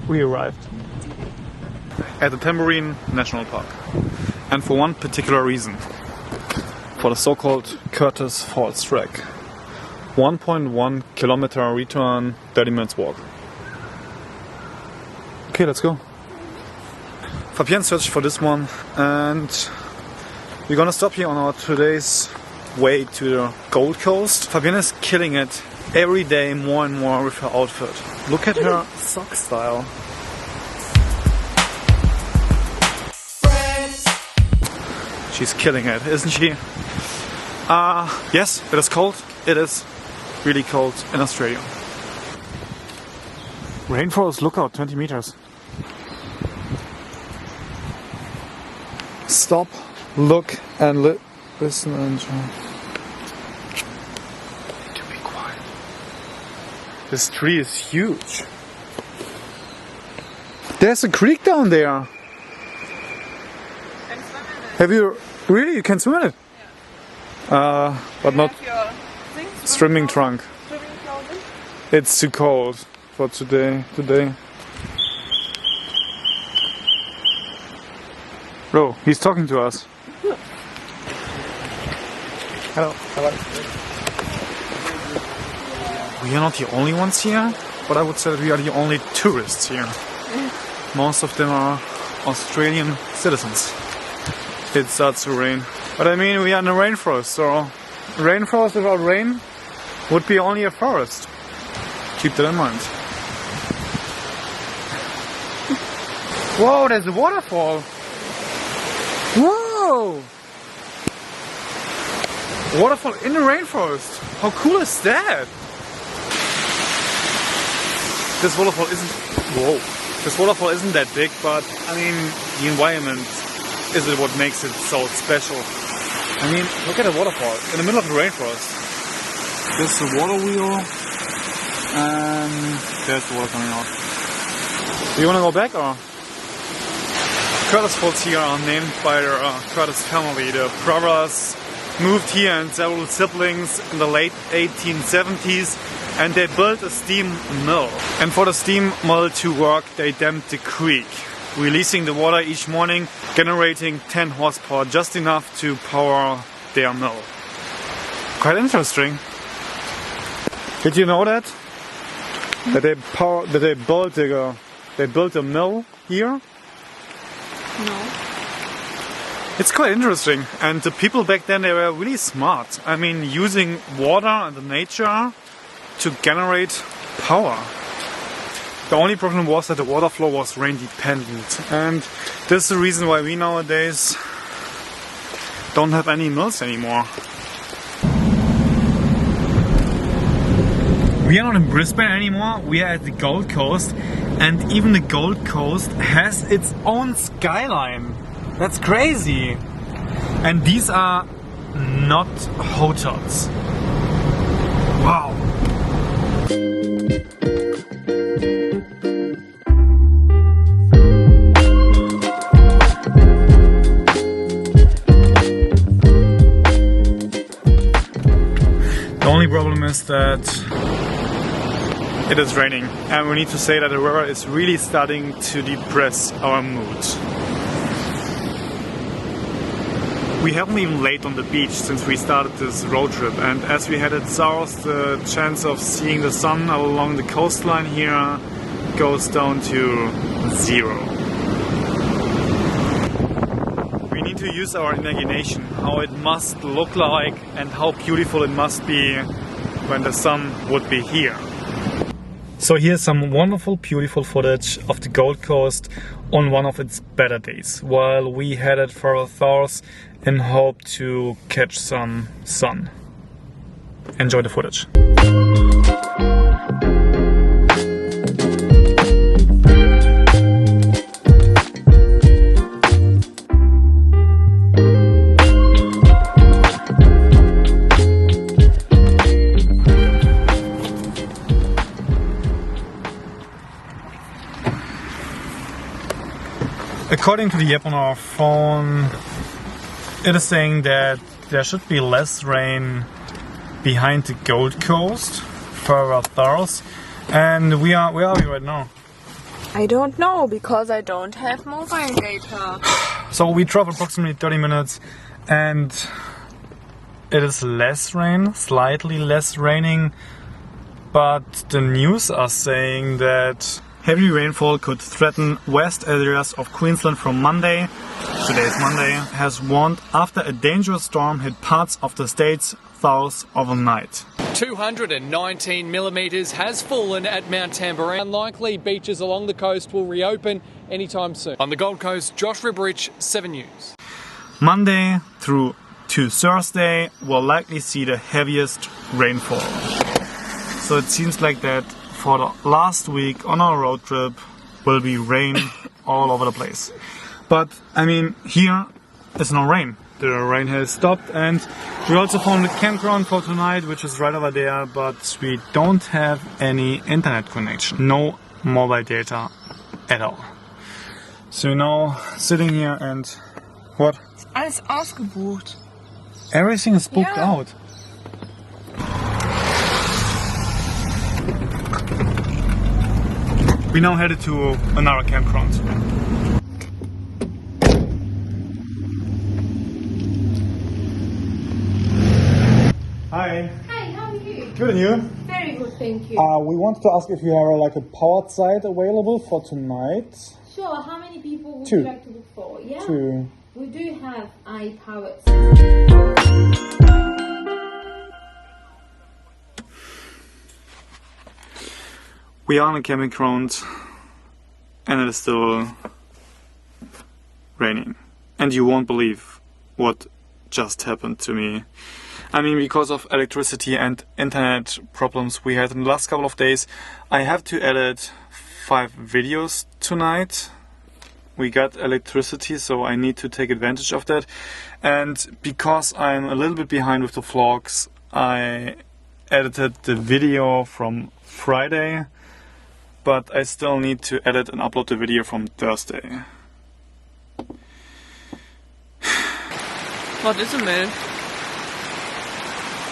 we arrived at the Tambourine National Park, and for one particular reason, for the so-called Curtis Falls Trek. 1.1 kilometer return, 30 minutes walk. Okay, let's go. Fabienne searched for this one, and we're gonna stop here on our today's way to the Gold Coast. Fabienne is killing it every day more and more with her outfit. Look at her sock style. She's killing it, isn't she? Yes, it is cold. It is really cold in Australia. Rainforest lookout, 20 meters. Stop, look, and listen and enjoy. Need to be quiet. This tree is huge. There's a creek down there. Have you really? You can swim in it? Yeah. But not swimming trunk. It's too cold for today. Bro, he's talking to us. Hello. Hello. We are not the only ones here, but I would say that we are the only tourists here. Most of them are Australian citizens. It starts to rain. But I mean, we are in the rainforest, so rainforest without rain would be only a forest. Keep that in mind. Whoa, there's a waterfall! Whoa! Waterfall in the rainforest! How cool is that? This waterfall isn't that big, but I mean, the environment is it what makes it so special. I mean, look at the waterfall in the middle of the rainforest. There's the water wheel, and there's the water coming out. Do you want to go back, or? Curtis Falls here are named by the Curtis family. The brothers moved here and several siblings in the late 1870s, and they built a steam mill. And for the steam mill to work, they dammed the creek, releasing the water each morning, generating 10 horsepower, just enough to power their mill. Quite interesting. Did you know that? That they built a mill here? No. It's quite interesting, and the people back then, they were really smart. I mean, using water and the nature to generate power. The only problem was that the water flow was rain dependent, and this is the reason why we nowadays don't have any mills anymore. We are not in Brisbane anymore, we are at the Gold Coast, and even the Gold Coast has its own skyline. That's crazy! And these are not hotels. Wow! The only problem is that it is raining, and we need to say that the weather is really starting to depress our mood. We haven't even laid on the beach since we started this road trip, and as we headed south, the chance of seeing the sun along the coastline here goes down to 0. We need to use our imagination, how it must look like and how beautiful it must be when the sun would be here. So here's some wonderful, beautiful footage of the Gold Coast on one of its better days, while we headed further south in hope to catch some sun. Enjoy the footage. According to the app on our phone, it is saying that there should be less rain behind the Gold Coast, further south. And where are we right now? I don't know, because I don't have mobile data. So we drove approximately 30 minutes and it is less rain, slightly less raining, but the news are saying that heavy rainfall could threaten west areas of Queensland from Monday. Today is Monday. Has warned after a dangerous storm hit parts of the state's south overnight. 219 millimetres has fallen at Mount Tamborine. Unlikely beaches along the coast will reopen anytime soon. On the Gold Coast, Josh Ribberich, 7 News. Monday through to Thursday will likely see the heaviest rainfall. So it seems like that for the last week on our road trip will be rain all over the place. But I mean, here is no rain. The rain has stopped, and we also found a campground for tonight, which is right over there, but we don't have any internet connection. No mobile data at all. So now sitting here and what? Alles ausgebucht. Everything is booked Yeah. out. We now headed to another campground. Hi. Hi, how are you? Good, and you? Very good, thank you. We wanted to ask if you have like a powered site available for tonight. Sure, how many people would Two. you like to book for? Yeah? To We do have iPowered. We are on a campground and it is still raining. And you won't believe what just happened to me. I mean, because of electricity and internet problems we had in the last couple of days, I have to edit 5 videos tonight. We got electricity, so I need to take advantage of that. And because I'm a little bit behind with the vlogs, I edited the video from Friday, but I still need to edit and upload the video from Thursday. Wat is er mee?